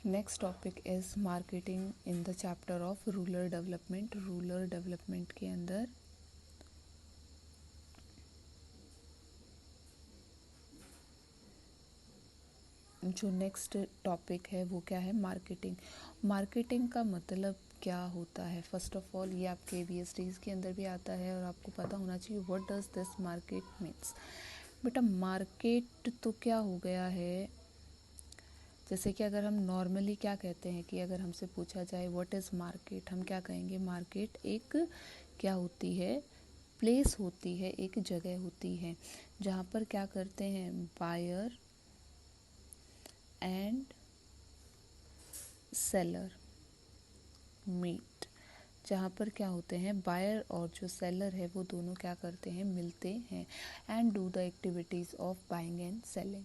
Next topic is marketing in the chapter of rural development. Rural development के अंदर जो next topic है वो क्या है, मार्केटिंग। मार्केटिंग का मतलब क्या होता है? फर्स्ट ऑफ ऑल ये आपके BSTs के अंदर भी आता है और आपको पता होना चाहिए what does this market means. बेटा मार्केट तो क्या हो गया है, जैसे कि अगर हम नॉर्मली क्या कहते हैं कि अगर हमसे पूछा जाए व्हाट इज़ मार्केट, हम क्या कहेंगे? मार्केट एक क्या होती है, प्लेस होती है, एक जगह होती है जहाँ पर क्या करते हैं, बायर एंड सेलर मीट। जहाँ पर क्या होते हैं, बायर और जो सेलर है वो दोनों क्या करते हैं, मिलते हैं and do the activities of buying and selling.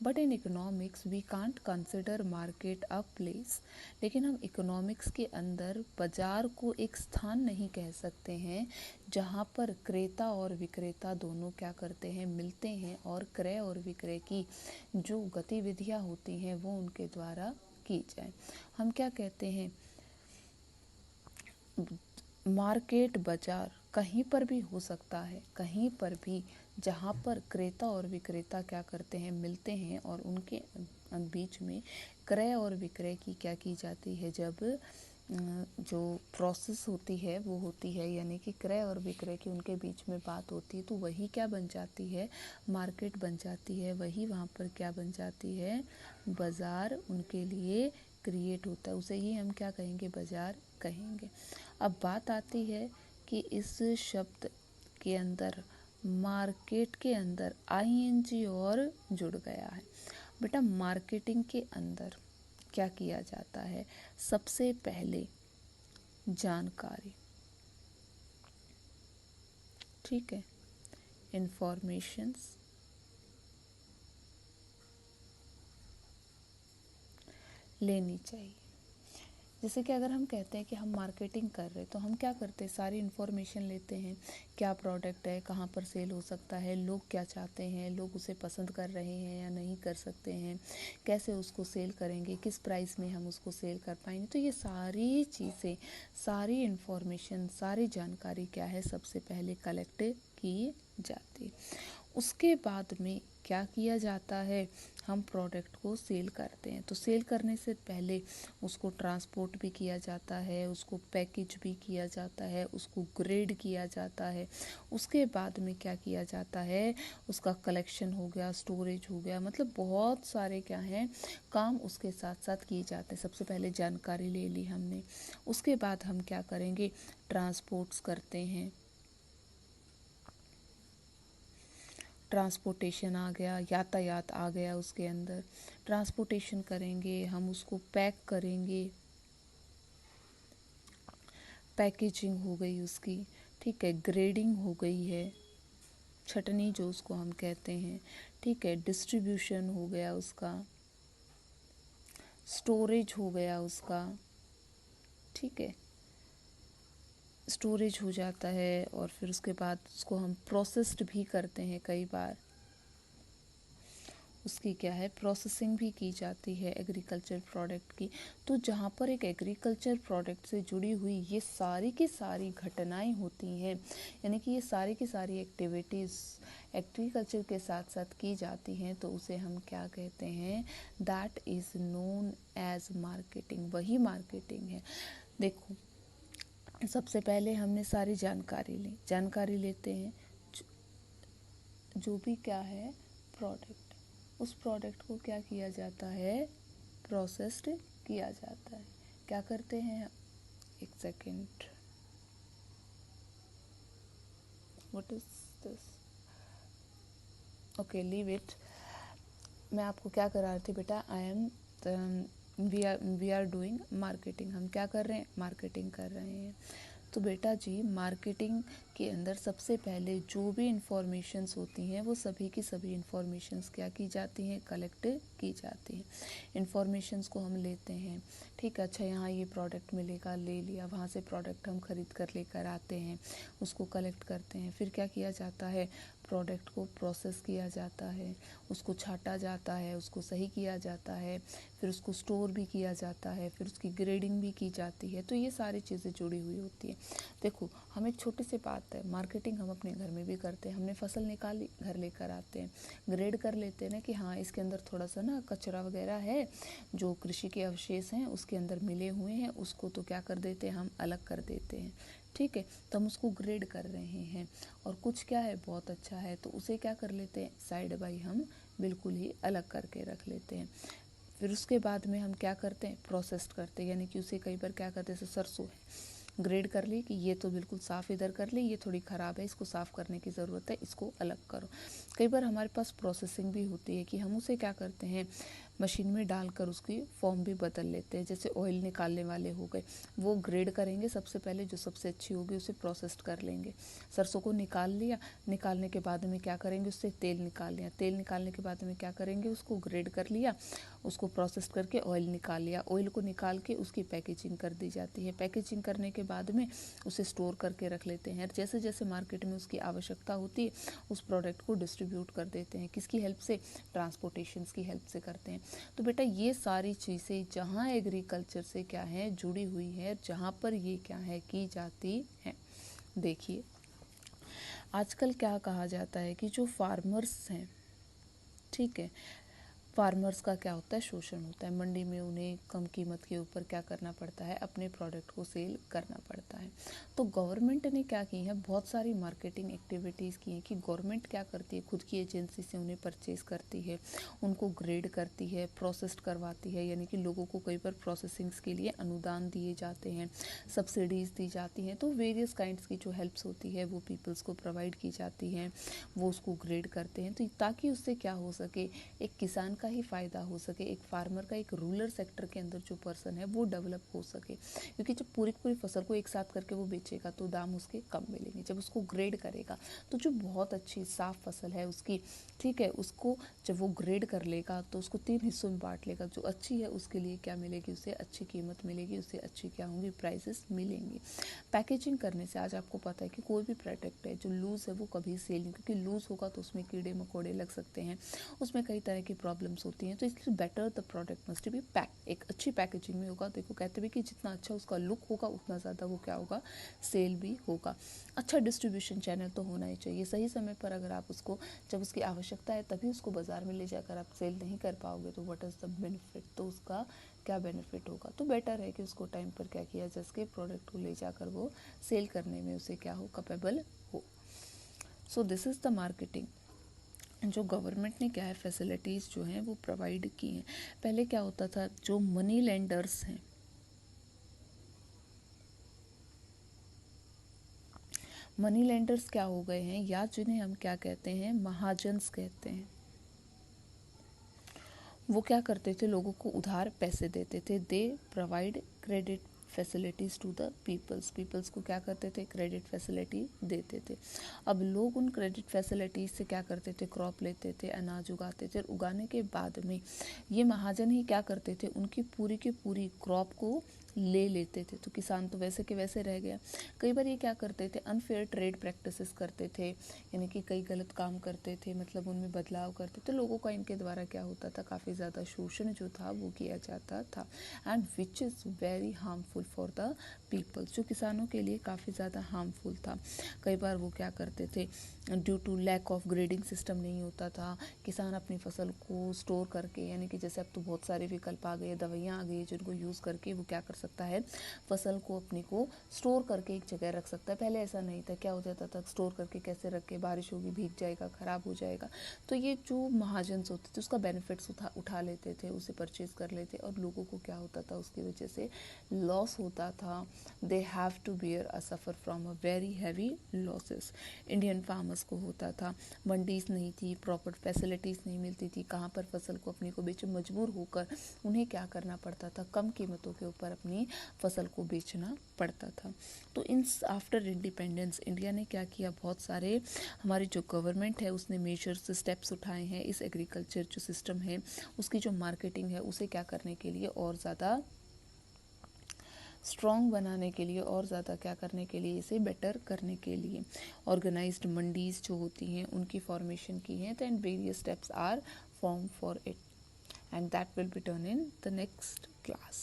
But in economics we can't consider market a place. लेकिन हम इकोनॉमिक्स के अंदर बाजार को एक स्थान नहीं कह सकते हैं जहाँ पर क्रेता और विक्रेता दोनों क्या करते हैं, मिलते हैं और क्रय और विक्रय की जो गतिविधियाँ होती हैं वो उनके द्वारा की जाए। हम क्या कहते हैं, मार्केट बाजार कहीं पर भी हो सकता है, कहीं पर भी जहाँ पर क्रेता और विक्रेता क्या करते हैं, मिलते हैं और उनके बीच में क्रय और विक्रय की क्या की जाती है, जब जो प्रोसेस होती है वो होती है, यानी कि क्रय और विक्रय की उनके बीच में बात होती है, तो वही क्या बन जाती है, मार्केट बन जाती है। वही वहाँ पर क्या बन जाती है, बाज़ार उनके लिए क्रिएट होता है, उसे ही हम क्या कहेंगे, बाज़ार कहेंगे। अब बात आती है कि इस शब्द के अंदर मार्केट के अंदर ING और जुड़ गया है। बेटा मार्केटिंग के अंदर क्या किया जाता है, सबसे पहले जानकारी, ठीक है, इंफॉर्मेशंस लेनी चाहिए। जैसे कि अगर हम कहते हैं कि हम मार्केटिंग कर रहे हैं तो हम क्या करते हैं, सारी इन्फॉर्मेशन लेते हैं, क्या प्रोडक्ट है, कहाँ पर सेल हो सकता है, लोग क्या चाहते हैं, लोग उसे पसंद कर रहे हैं या नहीं कर सकते हैं, कैसे उसको सेल करेंगे, किस प्राइस में हम उसको सेल कर पाएंगे। तो ये सारी चीज़ें, सारी इन्फॉर्मेशन, सारी जानकारी क्या है, सबसे पहले कलेक्ट की जाती है। उसके बाद में क्या किया जाता है, हम प्रोडक्ट को सेल करते हैं। तो सेल करने से पहले उसको ट्रांसपोर्ट भी किया जाता है, उसको पैकेज भी किया जाता है, उसको ग्रेड किया जाता है। उसके बाद में क्या किया जाता है, उसका कलेक्शन हो गया, स्टोरेज हो गया, मतलब बहुत सारे क्या हैं काम उसके साथ साथ किए जाते हैं। सबसे पहले जानकारी ले ली हमने, उसके बाद हम क्या करेंगे, ट्रांसपोर्ट्स करते हैं, ट्रांसपोर्टेशन आ गया, यातायात आ गया उसके अंदर, ट्रांसपोर्टेशन करेंगे, हम उसको पैक करेंगे, पैकेजिंग हो गई उसकी, ठीक है, ग्रेडिंग हो गई है, छटनी जो उसको हम कहते हैं, ठीक है, डिस्ट्रीब्यूशन हो गया उसका, स्टोरेज हो गया उसका, ठीक है, स्टोरेज हो जाता है और फिर उसके बाद उसको हम प्रोसेस्ड भी करते हैं, कई बार उसकी क्या है, प्रोसेसिंग भी की जाती है एग्रीकल्चर प्रोडक्ट की। तो जहाँ पर एक एग्रीकल्चर प्रोडक्ट से जुड़ी हुई ये सारी की सारी घटनाएं होती हैं, यानी कि ये सारी की सारी एक्टिविटीज़ एग्रीकल्चर के साथ साथ की जाती हैं, तो उसे हम क्या कहते हैं, that is known as marketing. वही मार्केटिंग है। देखो सबसे पहले हमने सारी जानकारी ली, जानकारी लेते हैं, जो भी क्या है प्रोडक्ट, उस प्रोडक्ट को क्या किया जाता है, प्रोसेस्ड किया जाता है। क्या करते हैं, एक second, what is this, okay leave it. मैं आपको क्या करा रही थी बेटा, I am we are doing marketing. हम क्या कर रहे हैं, मार्केटिंग कर रहे हैं। तो बेटा जी मार्केटिंग के अंदर सबसे पहले जो भी इंफॉर्मेशंस होती हैं वो सभी की सभी इंफॉर्मेशंस क्या की जाती हैं, कलेक्ट की जाती हैं। इंफॉर्मेशंस को हम लेते हैं, ठीक है, अच्छा यहाँ ये प्रोडक्ट मिलेगा, ले लिया, वहाँ से प्रोडक्ट हम खरीद कर लेकर आते हैं, उसको कलेक्ट करते हैं, फिर क्या किया जाता है, प्रोडक्ट को प्रोसेस किया जाता है, उसको छाटा जाता है, उसको सही किया जाता है, फिर उसको स्टोर भी किया जाता है, फिर उसकी ग्रेडिंग भी की जाती है। तो ये सारी चीज़ें जुड़ी हुई होती हैं। देखो, हम एक छोटी सी बात है, मार्केटिंग हम अपने घर में भी करते हैं। हमने फसल निकाली, घर लेकर आते हैं, ग्रेड कर लेते हैं ना कि हाँ इसके अंदर थोड़ा सा ना कचरा वगैरह है, जो कृषि के अवशेष हैं उसके अंदर मिले हुए हैं, उसको तो क्या कर देते हैं, हम अलग कर देते हैं। ठीक है, तो हम उसको ग्रेड कर रहे हैं। और कुछ क्या है, बहुत अच्छा है, तो उसे क्या कर लेते हैं, साइड बाई हम बिल्कुल ही अलग करके रख लेते हैं। फिर उसके बाद में हम क्या करते हैं, प्रोसेस्ड करते हैं, यानी कि उसे कई बार क्या करते हैं, जैसे सरसों है, ग्रेड कर ली कि ये तो बिल्कुल साफ़ इधर कर ली, ये थोड़ी ख़राब है, इसको साफ़ करने की ज़रूरत है, इसको अलग करो। कई बार हमारे पास प्रोसेसिंग भी होती है कि हम उसे क्या करते हैं, मशीन में डालकर उसकी फॉर्म भी बदल लेते हैं। जैसे ऑयल निकालने वाले हो गए, वो ग्रेड करेंगे, सबसे पहले जो सबसे अच्छी होगी उसे प्रोसेस्ड कर लेंगे। सरसों को निकाल लिया, निकालने के बाद में क्या करेंगे, उससे तेल निकाल लिया, तेल निकालने के बाद में क्या करेंगे, उसको ग्रेड कर लिया, उसको प्रोसेस करके ऑयल निकाल लिया, ऑयल को निकाल के उसकी पैकेजिंग कर दी जाती है। पैकेजिंग करने के बाद में उसे स्टोर करके रख लेते हैं। जैसे जैसे मार्केट में उसकी आवश्यकता होती है उस प्रोडक्ट को डिस्ट्रीब्यूट कर देते हैं। किसकी हेल्प से, ट्रांसपोर्टेशन की हेल्प से करते हैं। तो बेटा ये सारी चीज़ें जहाँ एग्रीकल्चर से क्या है, जुड़ी हुई है, जहाँ पर ये क्या है, की जाती है। देखिए, आजकल क्या कहा जाता है कि जो फार्मर्स हैं, ठीक है, फार्मर्स का क्या होता है, शोषण होता है। मंडी में उन्हें कम कीमत के ऊपर क्या करना पड़ता है, अपने प्रोडक्ट को सेल करना पड़ता है। तो गवर्नमेंट ने क्या की है, बहुत सारी मार्केटिंग एक्टिविटीज़ की हैं कि गवर्नमेंट क्या करती है, खुद की एजेंसी से उन्हें परचेज करती है, उनको ग्रेड करती है, प्रोसेस्ड करवाती है, यानी कि लोगों को कई बार प्रोसेसिंग्स के लिए अनुदान दिए जाते हैं, सब्सिडीज़ दी जाती हैं। तो वेरियस काइंड्स की जो हेल्प्स होती है वो पीपल्स को प्रोवाइड की जाती हैं, वो उसको ग्रेड करते हैं। तो ताकि उससे क्या हो सके, एक किसान का ही फ़ायदा हो सके, एक फार्मर का, एक रूरल सेक्टर के अंदर जो पर्सन है वो डेवलप हो सके। क्योंकि जब पूरी की पूरी फसल को एक साथ करके वो बेचेगा तो दाम उसके कम मिलेंगे। जब उसको ग्रेड करेगा तो जो बहुत अच्छी साफ फसल है उसकी, ठीक है, उसको जब वो ग्रेड कर लेगा तो उसको 3 हिस्सों में बांट लेगा। जो अच्छी है उसके लिए क्या मिलेगी, उसे अच्छी कीमत मिलेगी, उसे अच्छी क्या होंगी, प्राइसेस मिलेंगी। पैकेजिंग करने से आज आपको पता है कि कोई भी प्रोडक्ट है जो लूज़ है वो कभी सेल नहीं, क्योंकि लूज़ होगा तो उसमें कीड़े मकोड़े लग सकते हैं, उसमें कई तरह की प्रॉब्लम्स होती हैं। तो इसलिए better the product must be pack, एक अच्छी पैकेजिंग में होगा। देखो कहते भी कि जितना अच्छा उसका लुक होगा उतना ज़्यादा वो क्या होगा, सेल भी होगा। अच्छा डिस्ट्रीब्यूशन चैनल तो होना ही चाहिए। सही समय पर अगर आप उसको, जब उसकी आवश्यकता है तभी उसको बाज़ार में ले जाकर आप सेल नहीं कर पाओगे तो व्हाट इज़ द बेनिफिट, तो उसका क्या बेनिफिट होगा। तो बेटर है कि उसको टाइम पर क्या किया जाए, उसके प्रोडक्ट को ले जाकर वो सेल करने में उसे क्या हो, कैपेबल हो। So this is the marketing. जो गवर्नमेंट ने क्या है, फैसिलिटीज़ जो हैं वो प्रोवाइड की हैं। पहले क्या होता था, जो मनी लेंडर्स हैं, मनी लेंडर्स क्या हो गए हैं, या जिन्हें हम क्या कहते हैं, महाजन्स कहते हैं, वो क्या करते थे, लोगों को उधार पैसे देते थे। They provide credit facilities to the peoples को क्या करते थे, क्रेडिट फैसिलिटी देते थे। अब लोग उन क्रेडिट फैसिलिटीज़ से क्या करते थे, क्रॉप लेते थे, अनाज उगाते थे, और उगाने के बाद में ये महाजन ही क्या करते थे, उनकी पूरी की पूरी क्रॉप को ले लेते थे। तो किसान तो वैसे के वैसे रह गया। कई बार ये क्या करते थे, अनफेयर ट्रेड प्रैक्टिसेस करते थे, यानी कि कई गलत काम करते थे, मतलब उनमें बदलाव करते थे। लोगों का इनके द्वारा क्या होता था, काफ़ी ज़्यादा शोषण जो था वो किया जाता था, and which is very harmful for the peoples, जो किसानों के लिए काफ़ी ज़्यादा हार्मफुल था। कई बार वो क्या करते थे, due to lack of grading system नहीं होता था, किसान अपनी फसल को स्टोर करके, यानी कि जैसे अब तो बहुत सारे विकल्प आ गए, दवाइयाँ आ गई जिनको यूज़ करके वो क्या कर सकता है, फसल को अपनी को स्टोर करके एक जगह रख सकता है। पहले ऐसा नहीं था, क्या हो जाता था, स्टोर करके कैसे रख के, बारिश होगी भीग जाएगा, ख़राब हो जाएगा। तो ये जो महाजन्स होते थे उसका बेनिफिट्स उठा लेते थे, उसे परचेज कर लेते, और लोगों को क्या होता था, उसकी वजह से लॉस होता था। They have to bear a suffer from a very heavy losses. Indian farmers को होता था, मंडीज नहीं थी, प्रॉपर फैसिलिटीज़ नहीं मिलती थी, कहाँ पर फसल को अपनी को बेचे, मजबूर होकर उन्हें क्या करना पड़ता था, कम कीमतों के ऊपर अपनी फसल को बेचना पड़ता था। तो इन आफ्टर इंडिपेंडेंस इंडिया ने क्या किया, बहुत सारे हमारी जो गवर्नमेंट है उसने मेजर्स स्टेप्स उठाए हैं इस एग्रीकल्चर जो सिस्टम है उसकी जो मार्केटिंग है उसे क्या करने के लिए और ज़्यादा स्ट्रॉन्ग बनाने के लिए और ज़्यादा क्या करने के लिए, इसे बेटर करने के लिए। ऑर्गेनाइज्ड मंडीज़ जो होती हैं उनकी फॉर्मेशन की है, and various steps are form for it, and that will be done in the next class.